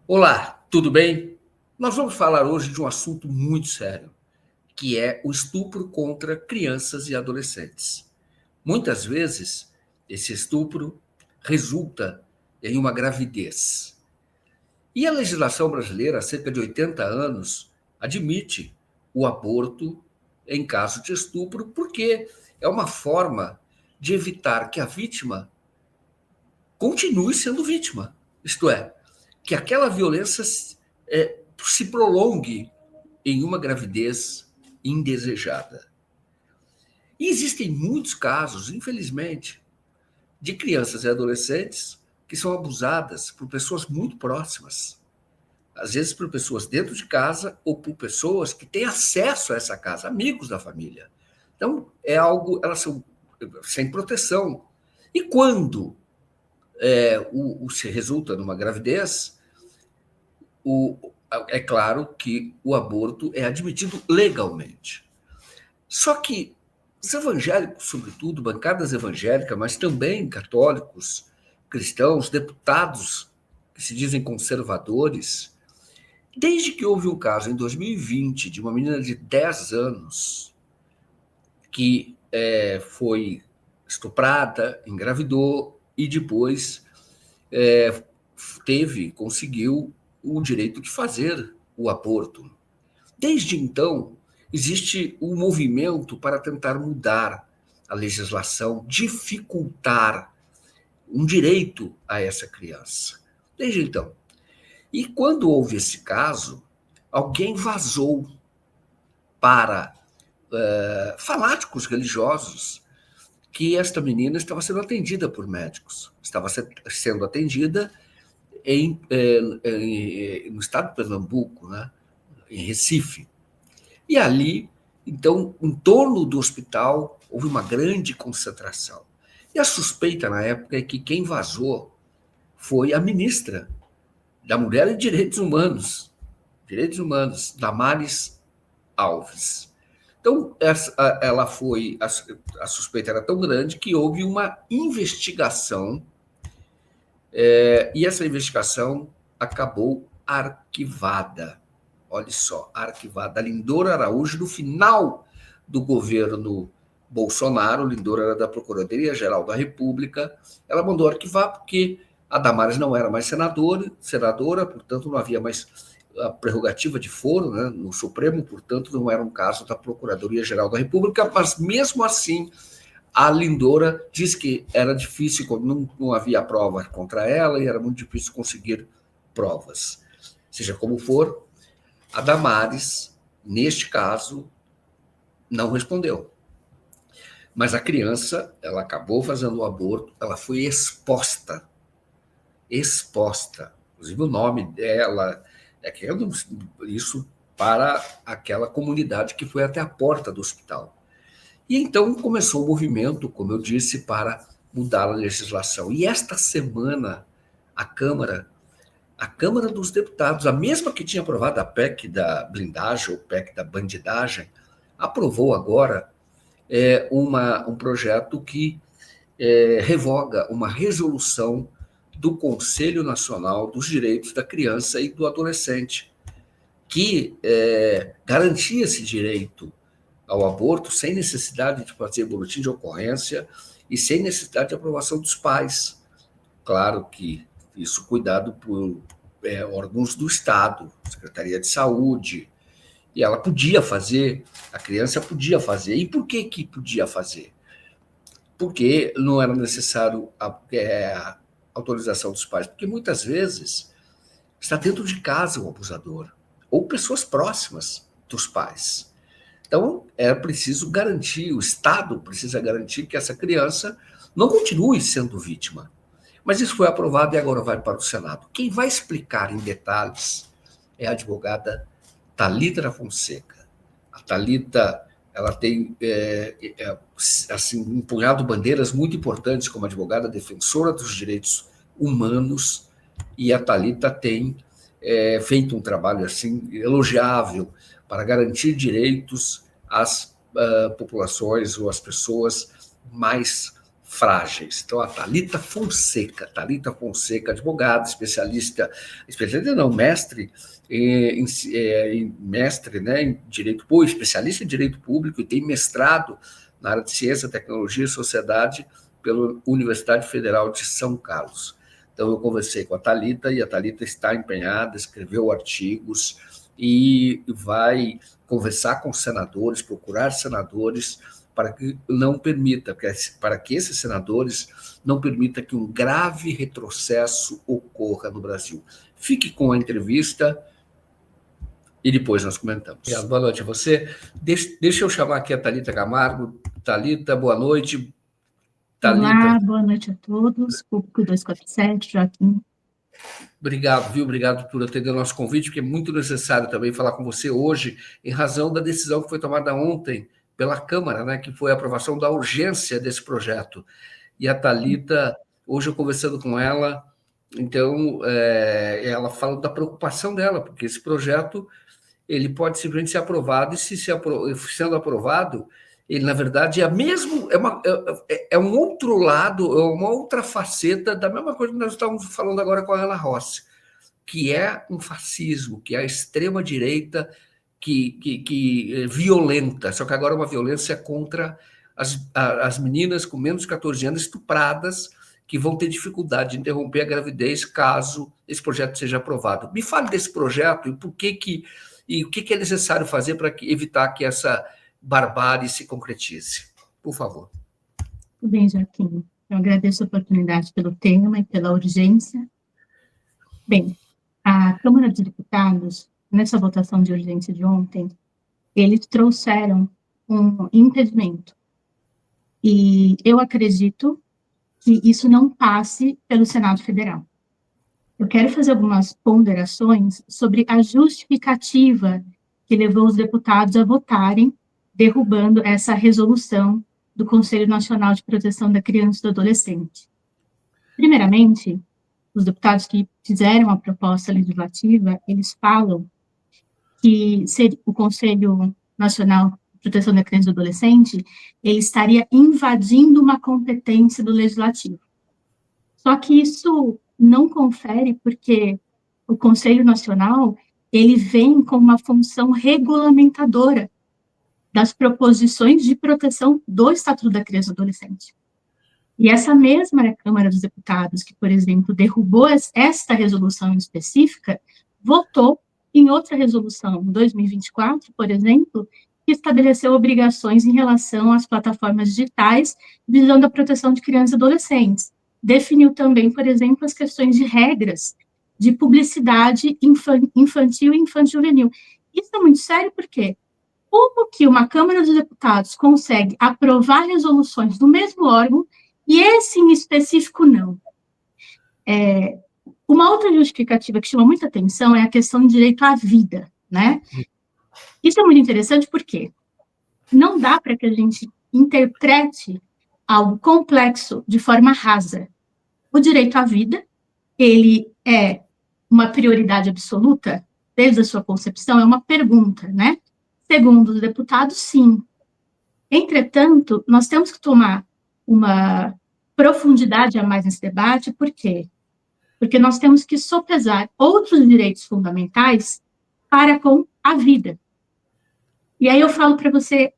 Olá, tudo bem? Nós vamos falar hoje de um assunto muito sério, que é o estupro contra crianças e adolescentes. Muitas vezes, esse estupro resulta em uma gravidez. E a legislação brasileira, há cerca de 80 anos, admite o aborto em caso de estupro, porque é uma forma de evitar que a vítima continue sendo vítima. Isto é, que aquela violência se prolongue em uma gravidez indesejada. E existem muitos casos, infelizmente, de crianças e adolescentes que são abusadas por pessoas muito próximas. Às vezes por pessoas dentro de casa ou por pessoas que têm acesso a essa casa, amigos da família. Então, é algo, elas são sem proteção. E quando se resulta numa gravidez, o, é claro que o aborto é admitido legalmente. Só que os evangélicos, sobretudo, bancadas evangélicas, mas também católicos, cristãos, deputados que se dizem conservadores, desde que houve um caso em 2020 de uma menina de 10 anos que foi estuprada, engravidou e depois conseguiu o direito de fazer o aborto. Desde então, existe um movimento para tentar mudar a legislação, dificultar um direito a essa criança. Desde então. E quando houve esse caso, alguém vazou para fanáticos religiosos que esta menina estava sendo atendida por médicos, estava sendo atendida no estado de Pernambuco, né, em Recife. E ali, então, em torno do hospital, houve uma grande concentração. E a suspeita na época é que quem vazou foi a ministra da Mulher e Direitos Humanos, Damares Alves. Então, a suspeita era tão grande que houve uma investigação, e essa investigação acabou arquivada. Olha só, arquivada. A Lindora Araújo, no final do governo Bolsonaro, Lindora era da Procuradoria-Geral da República, ela mandou arquivar porque a Damares não era mais senadora, portanto não havia mais a prerrogativa de foro, né, no Supremo, portanto não era um caso da Procuradoria-Geral da República, mas mesmo assim a Lindora diz que era difícil, não havia prova contra ela e era muito difícil conseguir provas. Seja como for, a Damares, neste caso, não respondeu. Mas a criança, ela acabou fazendo o aborto, ela foi exposta. Inclusive o nome dela, isso para aquela comunidade que foi até a porta do hospital. E então começou o movimento, como eu disse, para mudar a legislação. E esta semana, a Câmara dos Deputados, a mesma que tinha aprovado a PEC da blindagem, ou PEC da bandidagem, aprovou agora um projeto que revoga uma resolução do Conselho Nacional dos Direitos da Criança e do Adolescente, que garantia esse direito ao aborto sem necessidade de fazer boletim de ocorrência e sem necessidade de aprovação dos pais. Claro que isso cuidado por órgãos do Estado, Secretaria de Saúde, e ela podia fazer, a criança podia fazer. E por que podia fazer? Porque não era necessário a autorização dos pais, porque muitas vezes está dentro de casa o abusador, ou pessoas próximas dos pais. Então, é preciso garantir, o Estado precisa garantir que essa criança não continue sendo vítima. Mas isso foi aprovado e agora vai para o Senado. Quem vai explicar em detalhes é a advogada Thalita Fonseca. A Thalita, ela tem assim, empunhado bandeiras muito importantes como advogada defensora dos direitos humanos, e a Thalita tem feito um trabalho assim elogiável para garantir direitos às populações ou às pessoas mais frágeis. Então, a Thalita Fonseca, advogada, mestre mestre, né, em direito público, especialista em direito público e tem mestrado na área de ciência, tecnologia e sociedade pela Universidade Federal de São Carlos. Então, eu conversei com a Thalita e a Thalita está empenhada, escreveu artigos e vai conversar com senadores, procurar senadores para que não permita, para que esses senadores não permitam que um grave retrocesso ocorra no Brasil. Fique com a entrevista e depois nós comentamos. Obrigado, boa noite a você. Deixa eu chamar aqui a Thalita Camargo. Thalita, boa noite. Thalita. Olá, boa noite a todos. Público 247, Joaquim. Obrigado, viu? Obrigado por atender o nosso convite, porque é muito necessário também falar com você hoje, em razão da decisão que foi tomada ontem pela Câmara, né, que foi a aprovação da urgência desse projeto. E a Thalita, hoje eu conversando com ela, então, ela fala da preocupação dela, porque esse projeto ele pode simplesmente ser aprovado, e sendo aprovado, ele, na verdade, é um outro lado, é uma outra faceta da mesma coisa que nós estávamos falando agora com a Ana Rossi, que é um fascismo, que é a extrema-direita que violenta, só que agora é uma violência contra as meninas com menos de 14 anos estupradas, que vão ter dificuldade de interromper a gravidez caso esse projeto seja aprovado. Me fale desse projeto e o que é necessário fazer para evitar que essa barbárie se concretize. Por favor. Tudo bem, Joaquim. Eu agradeço a oportunidade pelo tema e pela urgência. Bem, a Câmara dos Deputados, nessa votação de urgência de ontem, eles trouxeram um impedimento. E eu acredito que isso não passe pelo Senado Federal. Eu quero fazer algumas ponderações sobre a justificativa que levou os deputados a votarem, derrubando essa resolução do Conselho Nacional de Proteção da Criança e do Adolescente. Primeiramente, os deputados que fizeram a proposta legislativa, eles falam que o Conselho Nacional de Proteção da Criança e do Adolescente, ele estaria invadindo uma competência do Legislativo. Só que isso não confere porque o Conselho Nacional, ele vem com uma função regulamentadora das proposições de proteção do Estatuto da Criança e do Adolescente. E essa mesma Câmara dos Deputados, que, por exemplo, derrubou esta resolução específica, votou em outra resolução, em 2024, por exemplo, que estabeleceu obrigações em relação às plataformas digitais visando a proteção de crianças e adolescentes. Definiu também, por exemplo, as questões de regras de publicidade infantil e infanto-juvenil. Isso é muito sério porque como que uma Câmara dos Deputados consegue aprovar resoluções do mesmo órgão e esse em específico não? Uma outra justificativa que chama muita atenção é a questão do direito à vida, né? Isso é muito interessante porque não dá para que a gente interprete algo complexo de forma rasa. O direito à vida, ele é uma prioridade absoluta desde a sua concepção, é uma pergunta, né? Segundo os deputados, sim. Entretanto, nós temos que tomar uma profundidade a mais nesse debate, por quê? Porque nós temos que sopesar outros direitos fundamentais para com a vida. E aí eu falo para você...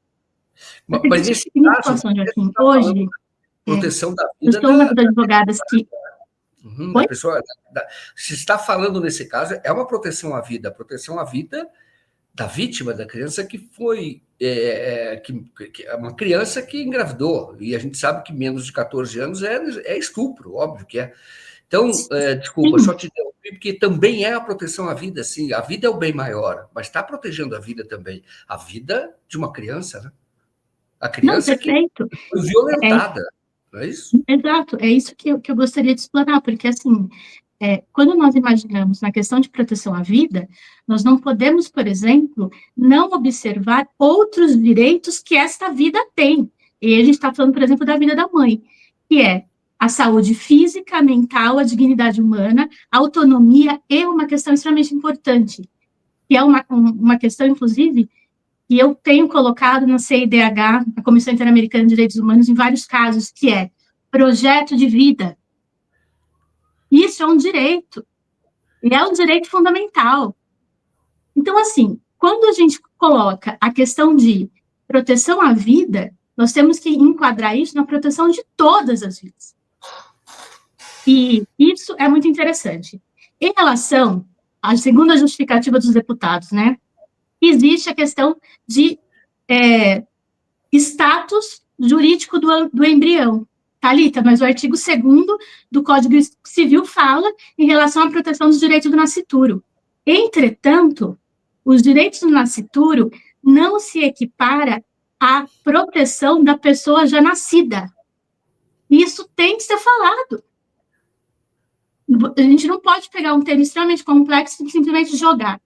Mas nesse caso, Joaquim, hoje, proteção da vida... Eu sou uma das advogadas que... da pessoa, se está falando nesse caso, é uma proteção à vida, da vítima, da criança que foi uma criança que engravidou, e a gente sabe que menos de 14 anos é estupro, óbvio que é. Então, desculpa, só te interrompi, porque também é a proteção à vida, sim, a vida é o bem maior, mas está protegendo a vida também, a vida de uma criança, né? A criança não, que foi violentada, não é isso? Exato, é isso que eu gostaria de explorar, porque, assim, quando nós imaginamos na questão de proteção à vida, nós não podemos, por exemplo, não observar outros direitos que esta vida tem. E a gente está falando, por exemplo, da vida da mãe, que é a saúde física, mental, a dignidade humana, a autonomia é uma questão extremamente importante, que é uma questão, inclusive, que eu tenho colocado na CIDH, a Comissão Interamericana de Direitos Humanos, em vários casos, que é projeto de vida. Isso é um direito. E é um direito fundamental. Então, assim, quando a gente coloca a questão de proteção à vida, nós temos que enquadrar isso na proteção de todas as vidas. E isso é muito interessante. Em relação à segunda justificativa dos deputados, né, existe a questão de status jurídico do embrião. Thalita, mas o artigo 2º do Código Civil fala em relação à proteção dos direitos do nascituro. Entretanto, os direitos do nascituro não se equipara à proteção da pessoa já nascida. Isso tem que ser falado. A gente não pode pegar um tema extremamente complexo e simplesmente jogar.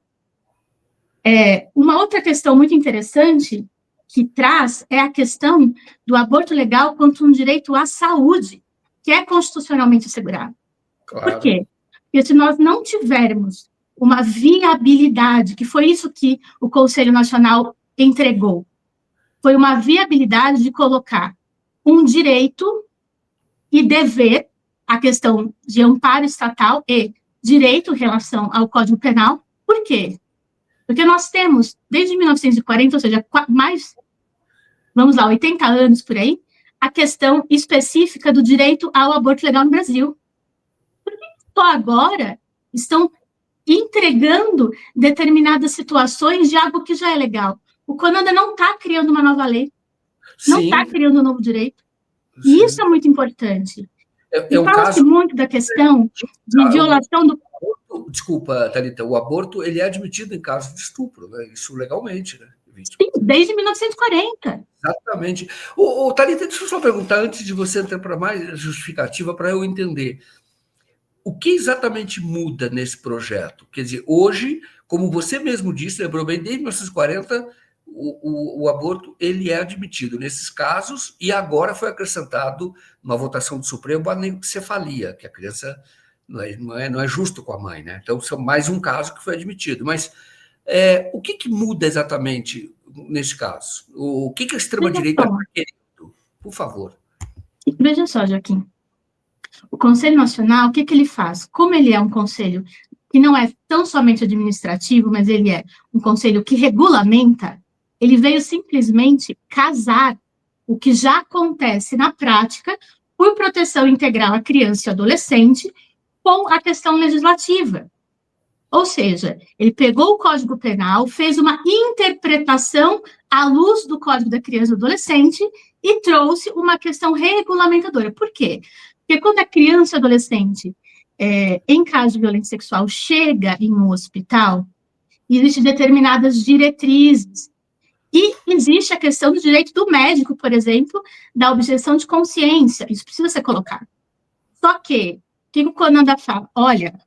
Uma outra questão muito interessante que traz é a questão do aborto legal quanto um direito à saúde, que é constitucionalmente assegurado. Claro. Por quê? Porque se nós não tivermos uma viabilidade, que foi isso que o Conselho Nacional entregou, foi uma viabilidade de colocar um direito e dever, a questão de amparo estatal e direito em relação ao Código Penal. Por quê? Porque nós temos, desde 1940, ou seja, vamos lá, 80 anos por aí, a questão específica do direito ao aborto legal no Brasil. Por que só agora estão entregando determinadas situações de algo que já é legal? O CONADA não está criando uma nova lei, não está criando um novo direito. Sim. E isso é muito importante. Fala-se muito da questão de violação do... Desculpa, Thalita, o aborto ele é admitido em caso de estupro, né? Isso legalmente, né? Sim, desde 1940. Exatamente. Thalita, deixa eu só perguntar, antes de você entrar para mais justificativa, para eu entender. O que exatamente muda nesse projeto? Quer dizer, hoje, como você mesmo disse, lembrou bem, desde 1940, o aborto ele é admitido nesses casos e agora foi acrescentado na votação do Supremo a anencefalia, que a criança não é justo com a mãe, né? Então, é mais um caso que foi admitido. Mas o que muda exatamente nesse caso? O que a extrema-direita está querendo? Por favor. Veja só, Joaquim. O Conselho Nacional, o que ele faz? Como ele é um conselho que não é tão somente administrativo, mas ele é um conselho que regulamenta, ele veio simplesmente casar o que já acontece na prática por proteção integral à criança e adolescente com a questão legislativa. Ou seja, ele pegou o Código Penal, fez uma interpretação à luz do Código da Criança e do Adolescente e trouxe uma questão regulamentadora. Por quê? Porque quando a criança e adolescente, em caso de violência sexual, chega em um hospital, existem determinadas diretrizes. E existe a questão do direito do médico, por exemplo, da objeção de consciência. Isso precisa ser colocado. Só que, o que o CONADA fala? Olha,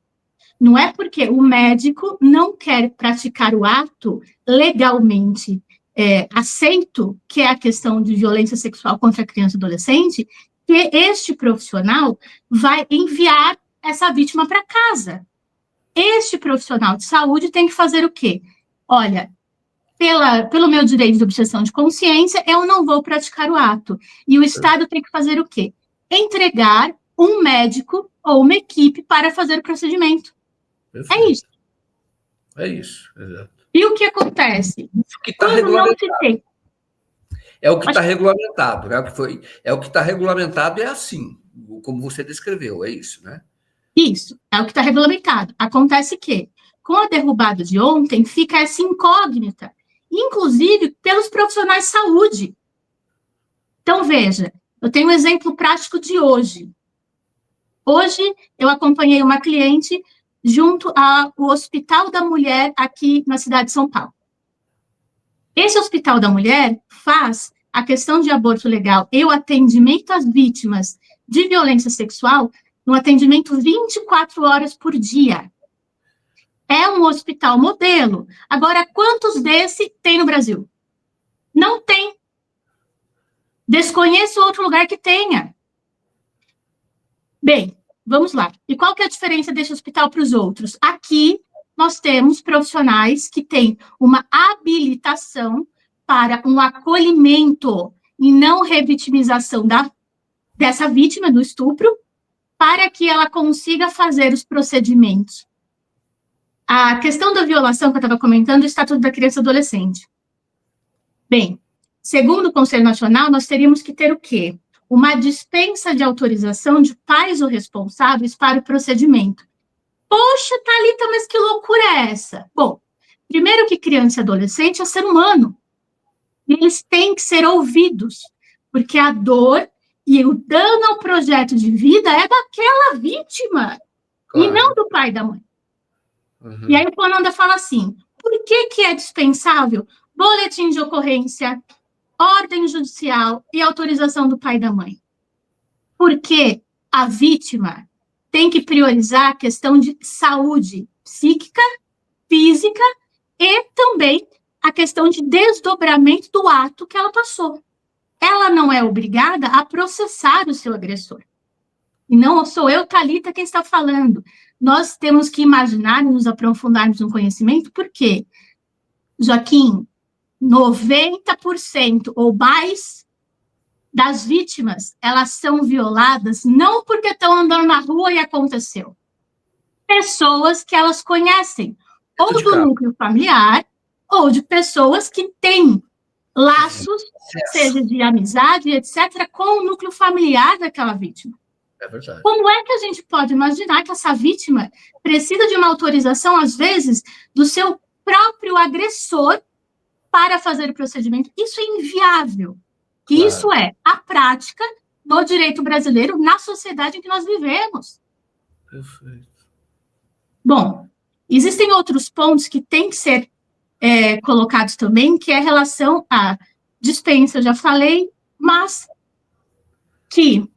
não é porque o médico não quer praticar o ato legalmente aceito, que é a questão de violência sexual contra a criança e adolescente, que este profissional vai enviar essa vítima para casa. Este profissional de saúde tem que fazer o quê? Olha, pelo meu direito de objeção de consciência, eu não vou praticar o ato. E o Estado tem que fazer o quê? Entregar um médico ou uma equipe para fazer o procedimento. Perfeito. É isso. É isso, exato. E o que acontece? Isso que está regulamentado. É o que está regulamentado, né? É o que está regulamentado, é assim, como você descreveu, é isso, né? Isso, é o que está regulamentado. Acontece que, com a derrubada de ontem, fica essa incógnita, inclusive pelos profissionais de saúde. Então, veja, eu tenho um exemplo prático de hoje. Hoje, eu acompanhei uma cliente junto ao Hospital da Mulher aqui na cidade de São Paulo. Esse Hospital da Mulher faz a questão de aborto legal e o atendimento às vítimas de violência sexual no atendimento 24 horas por dia. É um hospital modelo. Agora, quantos desse tem no Brasil? Não tem. Desconheço outro lugar que tenha. Bem, vamos lá. E qual que é a diferença desse hospital para os outros? Aqui, nós temos profissionais que têm uma habilitação para um acolhimento e não revitimização da dessa vítima do estupro para que ela consiga fazer os procedimentos. A questão da violação que eu estava comentando, o Estatuto da Criança e Adolescente. Bem, segundo o Conselho Nacional, nós teríamos que ter o quê? Uma dispensa de autorização de pais ou responsáveis para o procedimento. Poxa, Thalita, mas que loucura é essa? Bom, primeiro que criança e adolescente é ser humano. E eles têm que ser ouvidos, porque a dor e o dano ao projeto de vida é daquela vítima, claro, e não do pai e da mãe. Uhum. E aí o Conanda fala assim, por que é dispensável boletim de ocorrência, ordem judicial e autorização do pai e da mãe? Porque a vítima tem que priorizar a questão de saúde psíquica, física e também a questão de desdobramento do ato que ela passou. Ela não é obrigada a processar o seu agressor. E não sou eu, Thalita, quem está falando. Nós temos que imaginar e nos aprofundarmos no conhecimento, porque, Joaquim, 90% ou mais das vítimas, elas são violadas não porque estão andando na rua e aconteceu. Pessoas que elas conhecem, ou do núcleo familiar, ou de pessoas que têm laços, seja de amizade, etc., com o núcleo familiar daquela vítima. É verdade. Como é que a gente pode imaginar que essa vítima precisa de uma autorização, às vezes, do seu próprio agressor para fazer o procedimento? Isso é inviável. Claro. E isso é a prática do direito brasileiro na sociedade em que nós vivemos. Perfeito. Bom, existem outros pontos que têm que ser colocados também, que é a relação à dispensa, eu já falei, mas que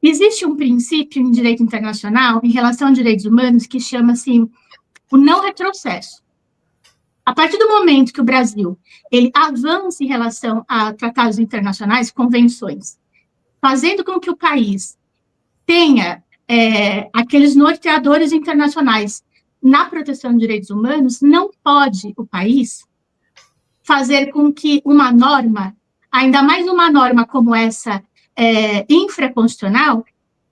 existe um princípio em direito internacional, em relação a direitos humanos, que chama-se o não retrocesso. A partir do momento que o Brasil ele avança em relação a tratados internacionais, convenções, fazendo com que o país tenha aqueles norteadores internacionais na proteção de direitos humanos, não pode o país fazer com que uma norma, ainda mais uma norma como essa, infraconstitucional,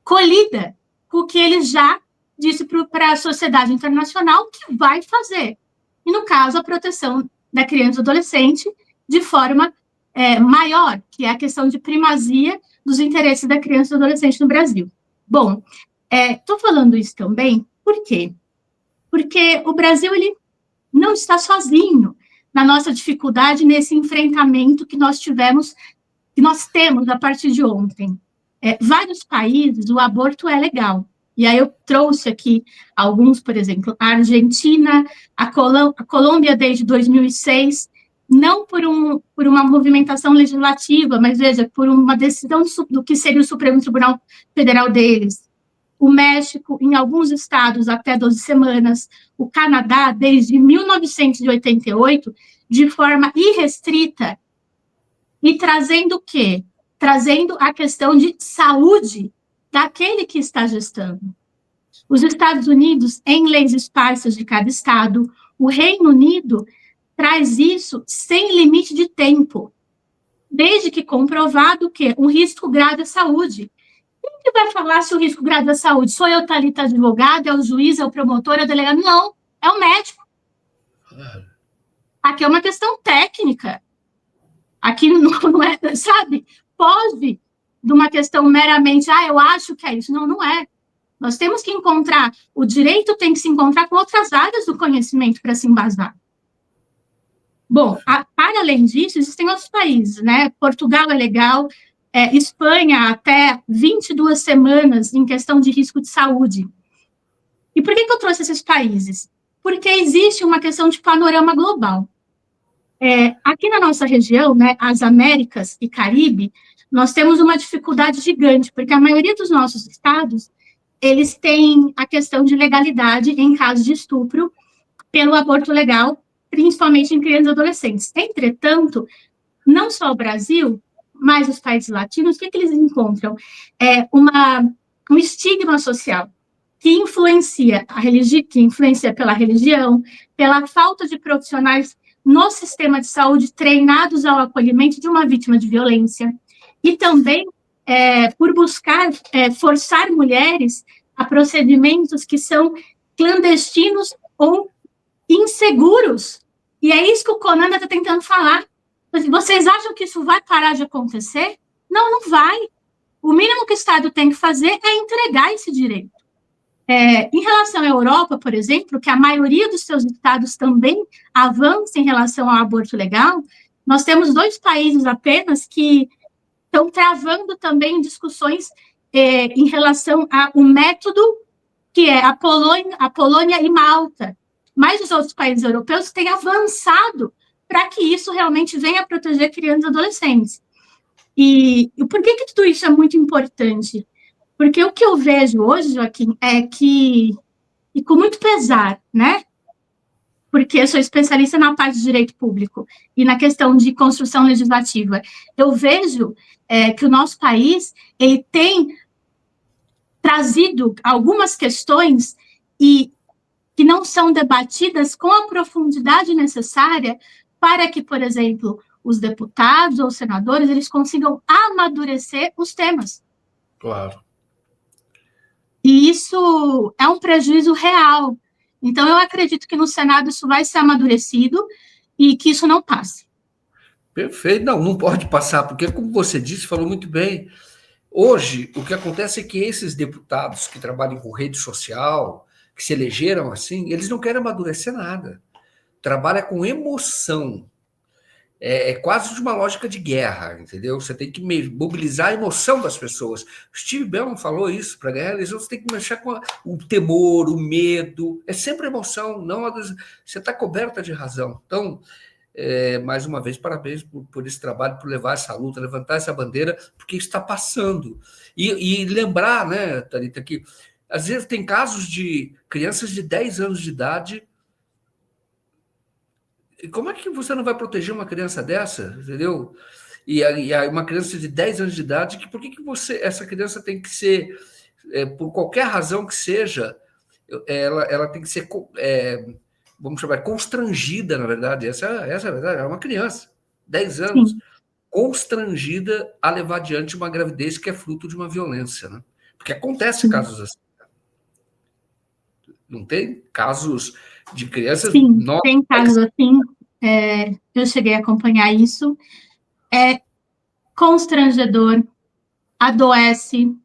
colida com o que ele já disse para a sociedade internacional que vai fazer. E, no caso, a proteção da criança e do adolescente de forma maior, que é a questão de primazia dos interesses da criança e do adolescente no Brasil. Bom, estou falando isso também, por quê? Porque o Brasil ele não está sozinho na nossa dificuldade nesse enfrentamento que nós temos a partir de ontem. Vários países, o aborto é legal. E aí eu trouxe aqui alguns, por exemplo, a Argentina, a Colômbia desde 2006, não por uma movimentação legislativa, mas, veja, por uma decisão do que seria o Supremo Tribunal Federal deles. O México, em alguns estados, até 12 semanas. O Canadá, desde 1988, de forma irrestrita. E trazendo o quê? Trazendo a questão de saúde daquele que está gestando. Os Estados Unidos, em leis esparsas de cada estado. O Reino Unido traz isso sem limite de tempo. Desde que comprovado o quê? Um risco grave à saúde. Quem que vai falar se o risco grave à saúde? Sou eu, Thalita, advogada, é o juiz, é o promotor, é o delegado? Não, é o médico. Aqui é uma questão técnica. Aqui não é, sabe? Pode de uma questão meramente, eu acho que é isso. Não, não é. Nós temos que encontrar, o direito tem que se encontrar com outras áreas do conhecimento para se embasar. Bom, para além disso, existem outros países, né? Portugal é legal, Espanha até 22 semanas em questão de risco de saúde. E por que eu trouxe esses países? Porque existe uma questão de panorama global. Aqui na nossa região, né, as Américas e Caribe, nós temos uma dificuldade gigante, porque a maioria dos nossos estados, eles têm a questão de legalidade em caso de estupro pelo aborto legal, principalmente em crianças e adolescentes. Entretanto, não só o Brasil, mas os países latinos, o que eles encontram? Um estigma social que influencia que influencia pela religião, pela falta de profissionais no sistema de saúde treinados ao acolhimento de uma vítima de violência, e também por buscar forçar mulheres a procedimentos que são clandestinos ou inseguros. E é isso que o Conanda está tentando falar. Vocês acham que isso vai parar de acontecer? Não, não vai. O mínimo que o Estado tem que fazer é entregar esse direito. Em relação à Europa, por exemplo, que a maioria dos seus estados também avança em relação ao aborto legal, nós temos 2 países apenas que estão travando também discussões em relação ao método, que é a Polônia e Malta. Mas os outros países europeus têm avançado para que isso realmente venha a proteger crianças e adolescentes. E por que tudo isso é muito importante? Porque o que eu vejo hoje, Joaquim, é que, e com muito pesar, né? Porque eu sou especialista na parte de direito público e na questão de construção legislativa, eu vejo que o nosso país ele tem trazido algumas questões e que não são debatidas com a profundidade necessária para que, por exemplo, os deputados ou senadores eles consigam amadurecer os temas. Claro. E isso é um prejuízo real. Então, eu acredito que no Senado isso vai ser amadurecido e que isso não passe. Perfeito. Não, não pode passar, porque, como você disse, falou muito bem. Hoje, o que acontece é que esses deputados que trabalham com rede social, que se elegeram assim, eles não querem amadurecer nada. Trabalha com emoção. É quase de uma lógica de guerra, entendeu? Você tem que mobilizar a emoção das pessoas. Steve Bannon falou isso, para ganhar a eleição você tem que mexer com o temor, o medo, é sempre emoção, não você está coberta de razão. Então, mais uma vez, parabéns por esse trabalho, por levar essa luta, levantar essa bandeira, porque está passando. E lembrar, né, Thalita, que às vezes tem casos de crianças de 10 anos de idade. Como é que você não vai proteger uma criança dessa, entendeu? E uma criança de 10 anos de idade, por que essa criança tem que ser, por qualquer razão que seja, ela tem que ser, vamos chamar, constrangida, na verdade, essa é a verdade, é uma criança, 10 anos, Sim. Constrangida a levar adiante uma gravidez que é fruto de uma violência, né? Porque acontece casos assim. Não tem casos de crianças... Sim, tem casos assim, eu cheguei a acompanhar isso, é constrangedor, adoece,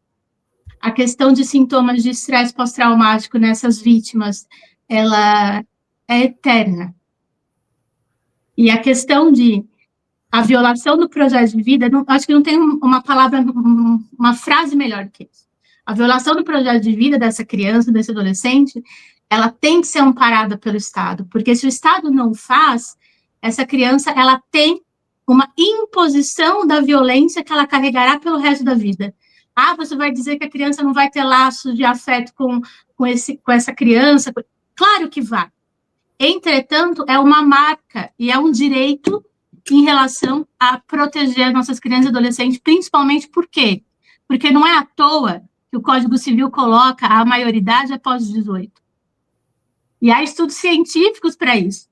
a questão de sintomas de estresse pós-traumático nessas vítimas, ela é eterna. E a questão de a violação do projeto de vida, acho que não tem uma palavra, uma frase melhor que isso. A violação do projeto de vida dessa criança, desse adolescente, ela tem que ser amparada pelo Estado, porque se o Estado não faz, essa criança, ela tem uma imposição da violência que ela carregará pelo resto da vida. Ah, você vai dizer que a criança não vai ter laço de afeto com essa criança? Claro que vai. Entretanto, é uma marca e é um direito em relação a proteger nossas crianças e adolescentes, principalmente por quê? Porque não é à toa que o Código Civil coloca a maioridade após os 18. E há estudos científicos para isso.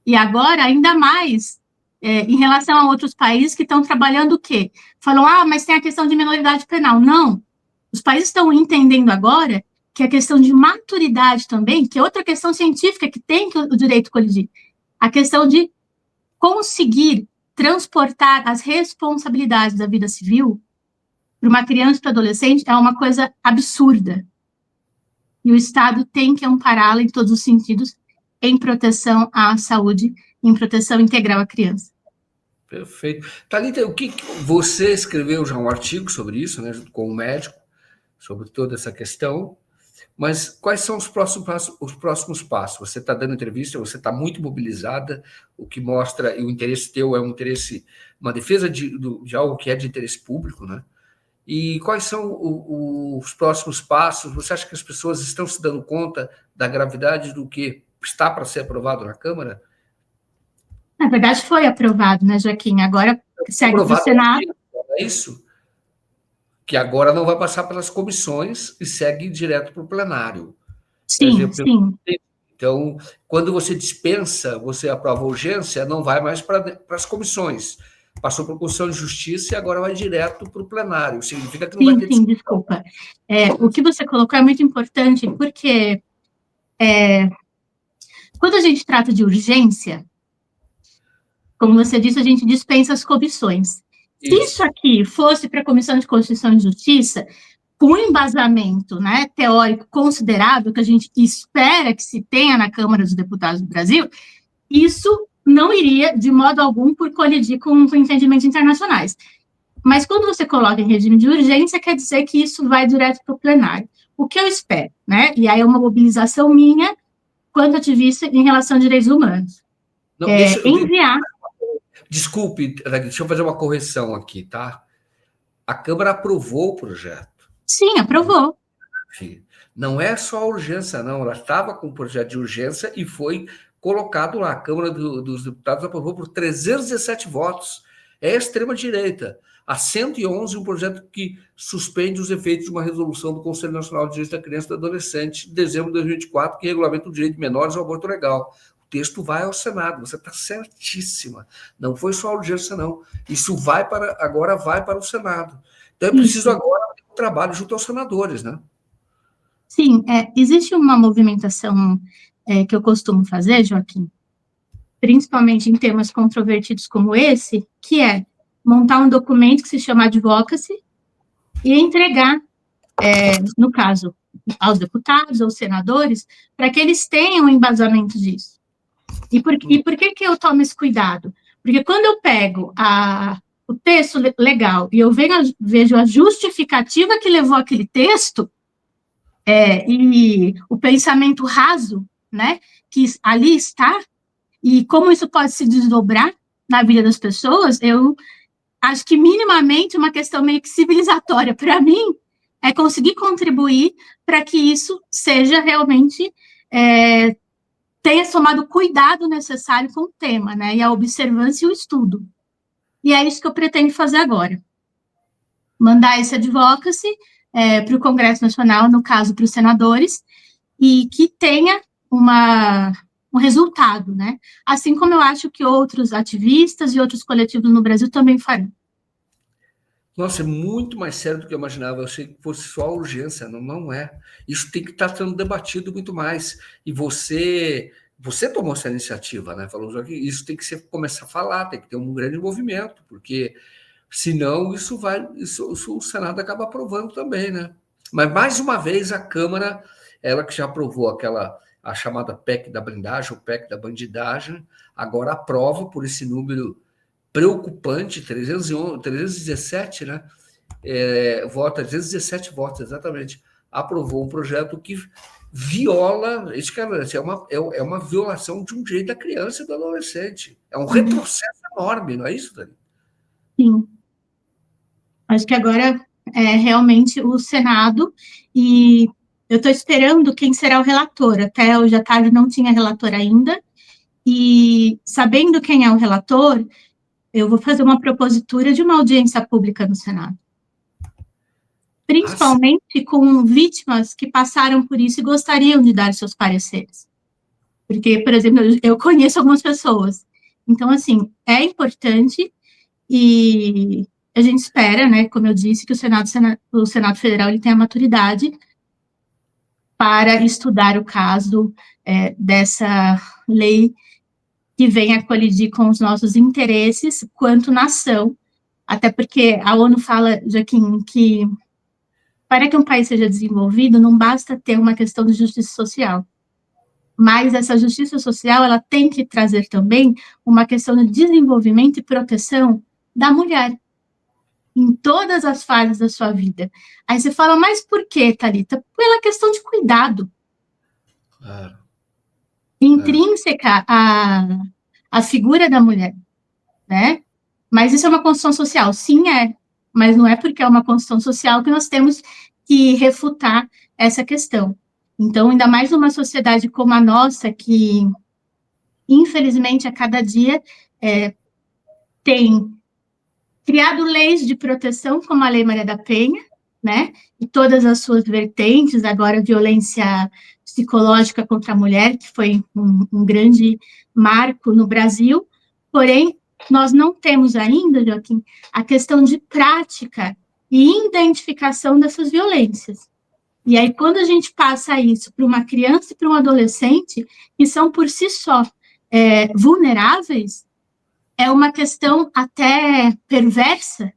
E agora, ainda mais, em relação a outros países que estão trabalhando o quê? Falam, mas tem a questão de minoridade penal. Não. Os países estão entendendo agora que a questão de maturidade também, que é outra questão científica que tem que o direito colidir, a questão de conseguir transportar as responsabilidades da vida civil para uma criança e para adolescente é uma coisa absurda. E o Estado tem que ampará-la em todos os sentidos, em proteção à saúde, em proteção integral à criança. Perfeito. Thalita, o que você escreveu já um artigo sobre isso, né, junto com um médico, sobre toda essa questão, mas quais são os próximos passos? Você está dando entrevista, você está muito mobilizada, o que mostra, e o interesse teu é um interesse, uma defesa de algo que é de interesse público, né? E quais são os próximos passos? Você acha que as pessoas estão se dando conta da gravidade do que está para ser aprovado na Câmara? Na verdade, foi aprovado, né, Joaquim? Agora segue para o Senado. É isso? Que agora não vai passar pelas comissões e segue direto para o plenário. Sim, sim. Então, quando você dispensa, você aprova a urgência, não vai mais para as comissões. passou para a Constituição de Justiça e agora vai direto para o plenário. Significa que não vai ter Sim, desculpa. O que você colocou é muito importante, porque quando a gente trata de urgência, como você disse, a gente dispensa as comissões. Se isso aqui fosse para a Comissão de Constituição e Justiça, com embasamento, né, teórico considerável, que a gente espera que se tenha na Câmara dos Deputados do Brasil, isso não iria, de modo algum, por colidir com entendimentos internacionais. Mas quando você coloca em regime de urgência, quer dizer que isso vai direto para o plenário. O que eu espero, né? E aí é uma mobilização minha, quanto ativista, em relação a direitos humanos. Não, enviar... Desculpe, deixa eu fazer uma correção aqui, tá? A Câmara aprovou o projeto. Sim, aprovou. Não é só a urgência, não. Ela estava com o projeto de urgência e foi colocado lá. A Câmara dos Deputados aprovou por 317 votos. É a extrema-direita. A 111, um projeto que suspende os efeitos de uma resolução do Conselho Nacional de Direitos da Criança e do Adolescente de dezembro de 2024, que regulamenta o direito de menores ao aborto legal. O texto vai ao Senado, você está certíssima. Não foi só a urgência, não. Isso agora vai para o Senado. Então é preciso agora um trabalho junto aos senadores, né? Sim, existe uma movimentação que eu costumo fazer, Joaquim, principalmente em temas controvertidos como esse, que é montar um documento que se chama advocacy e entregar, no caso, aos deputados, aos senadores, para que eles tenham um embasamento disso. E por que eu tomo esse cuidado? Porque quando eu pego o texto legal e eu vejo a justificativa que levou aquele texto, e o pensamento raso, né, que ali está, e como isso pode se desdobrar na vida das pessoas, eu acho que minimamente uma questão meio que civilizatória para mim é conseguir contribuir para que isso seja realmente tenha tomado o cuidado necessário com o tema, né, e a observância e o estudo. E é isso que eu pretendo fazer agora. Mandar esse advocacy para o Congresso Nacional, no caso, para os senadores, e que tenha um resultado, né? Assim como eu acho que outros ativistas e outros coletivos no Brasil também farão. Nossa, é muito mais sério do que eu imaginava. Eu achei que fosse só a urgência. Não é. Isso tem que estar sendo debatido muito mais. E você tomou essa iniciativa, né? Falou que isso tem que começar a falar, tem que ter um grande movimento, porque senão o Senado acaba aprovando também, né? Mas, mais uma vez, a Câmara, ela que já aprovou a chamada PEC da blindagem, ou PEC da bandidagem, agora aprova por esse número preocupante, 317, né? 317 votos, exatamente. Aprovou um projeto que viola, isso que é uma violação de um direito da criança e do adolescente. É um retrocesso enorme, não é isso, Dani? Sim. Acho que agora realmente o Senado, e eu estou esperando quem será o relator. Até hoje à tarde não tinha relator ainda, e sabendo quem é o relator, eu vou fazer uma propositura de uma audiência pública no Senado. Principalmente com vítimas que passaram por isso e gostariam de dar seus pareceres. Porque, por exemplo, eu conheço algumas pessoas. Então, assim, é importante e a gente espera, né, como eu disse, que o Senado Federal ele tenha maturidade para estudar o caso dessa lei que venha colidir com os nossos interesses quanto nação, até porque a ONU fala, Joaquim, que para que um país seja desenvolvido, não basta ter uma questão de justiça social, mas essa justiça social, ela tem que trazer também uma questão de desenvolvimento e proteção da mulher, em todas as fases da sua vida. Aí você fala, mas por quê, Thalita? Pela questão de cuidado. Intrínseca à figura da mulher, né? Mas isso é uma construção social? Sim, mas não é porque é uma construção social que nós temos que refutar essa questão. Então, ainda mais numa sociedade como a nossa, que, infelizmente, a cada dia tem criado leis de proteção, como a Lei Maria da Penha, né? E todas as suas vertentes, agora violência psicológica contra a mulher, que foi um grande marco no Brasil, porém, nós não temos ainda, Joaquim, a questão de prática e identificação dessas violências. E aí, quando a gente passa isso para uma criança e para um adolescente, que são por si só vulneráveis, é uma questão até perversa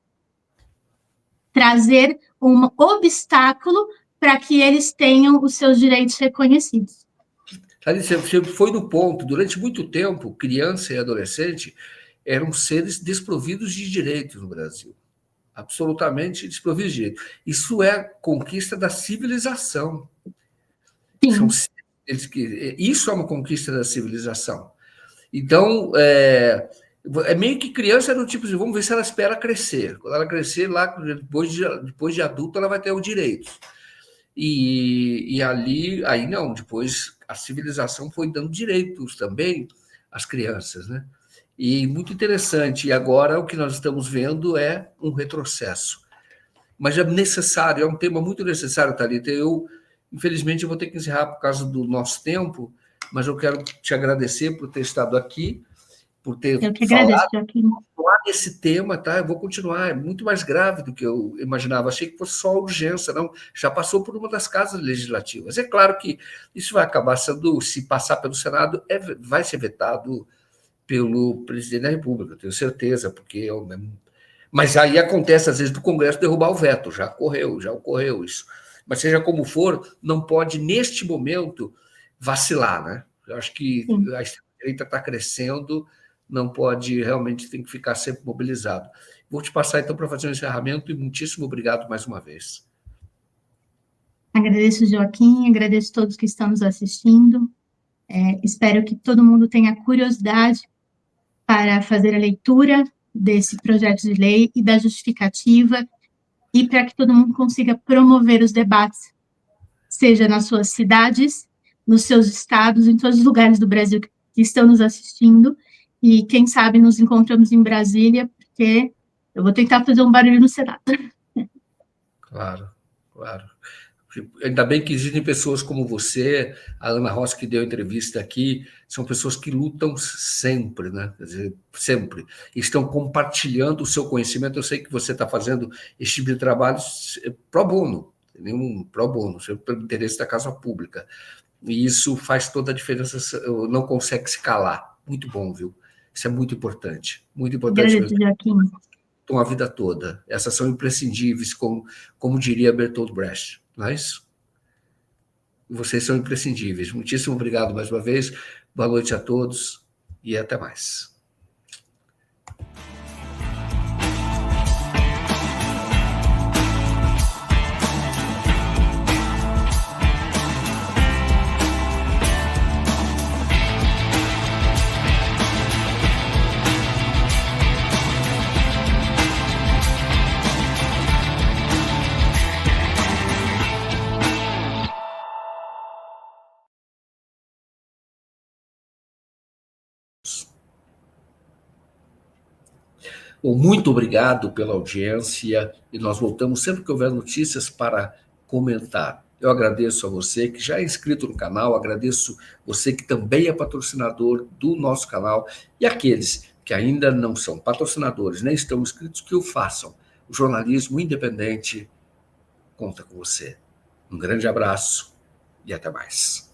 trazer um obstáculo para que eles tenham os seus direitos reconhecidos. Você foi no ponto. Durante muito tempo, criança e adolescente eram seres desprovidos de direitos no Brasil. Absolutamente desprovidos de direitos. Isso é conquista da civilização. Isso é uma conquista da civilização. Então, é meio que criança no tipo de, vamos ver se ela espera crescer. Quando ela crescer, lá depois de adulto, ela vai ter o direito. E aí não, depois a civilização foi dando direitos também às crianças, né? E muito interessante. E agora o que nós estamos vendo é um retrocesso. Mas é necessário, é um tema muito necessário, Thalita. Infelizmente, eu vou ter que encerrar por causa do nosso tempo, mas eu quero te agradecer por ter estado aqui, por ter falado nesse tema, tá? Eu vou continuar, é muito mais grave do que eu imaginava. Achei que fosse só urgência, não. Já passou por uma das casas legislativas. É claro que isso vai acabar sendo, se passar pelo Senado, vai ser vetado pelo presidente da República, eu tenho certeza, porque mas aí acontece, às vezes, do Congresso derrubar o veto, já ocorreu isso. Mas seja como for, não pode, neste momento, vacilar, né? Eu acho que a extrema-direita está crescendo, não pode, realmente tem que ficar sempre mobilizado. Vou te passar, então, para fazer um encerramento e muitíssimo obrigado mais uma vez. Agradeço, Joaquim, agradeço a todos que estão nos assistindo. Espero que todo mundo tenha curiosidade para fazer a leitura desse projeto de lei e da justificativa, e para que todo mundo consiga promover os debates, seja nas suas cidades, nos seus estados, em todos os lugares do Brasil que estão nos assistindo, e quem sabe nos encontramos em Brasília, porque eu vou tentar fazer um barulho no Senado. Claro. Ainda bem que existem pessoas como você, a Ana Rossi, que deu entrevista aqui, são pessoas que lutam sempre, né? Quer dizer, sempre. Estão compartilhando o seu conhecimento. Eu sei que você está fazendo esse tipo de trabalho pro bono, pelo interesse da causa pública. E isso faz toda a diferença, não consegue se calar. Muito bom, viu? Isso é muito importante. Muito importante mesmo. Joaquim. Estão a vida toda. Essas são imprescindíveis, como diria Bertolt Brecht. Não é isso? Vocês são imprescindíveis. Muitíssimo obrigado mais uma vez. Boa noite a todos e até mais. Muito obrigado pela audiência e nós voltamos sempre que houver notícias para comentar. Eu agradeço a você que já é inscrito no canal, agradeço você que também é patrocinador do nosso canal e aqueles que ainda não são patrocinadores, nem estão inscritos, que o façam. O jornalismo independente conta com você. Um grande abraço e até mais.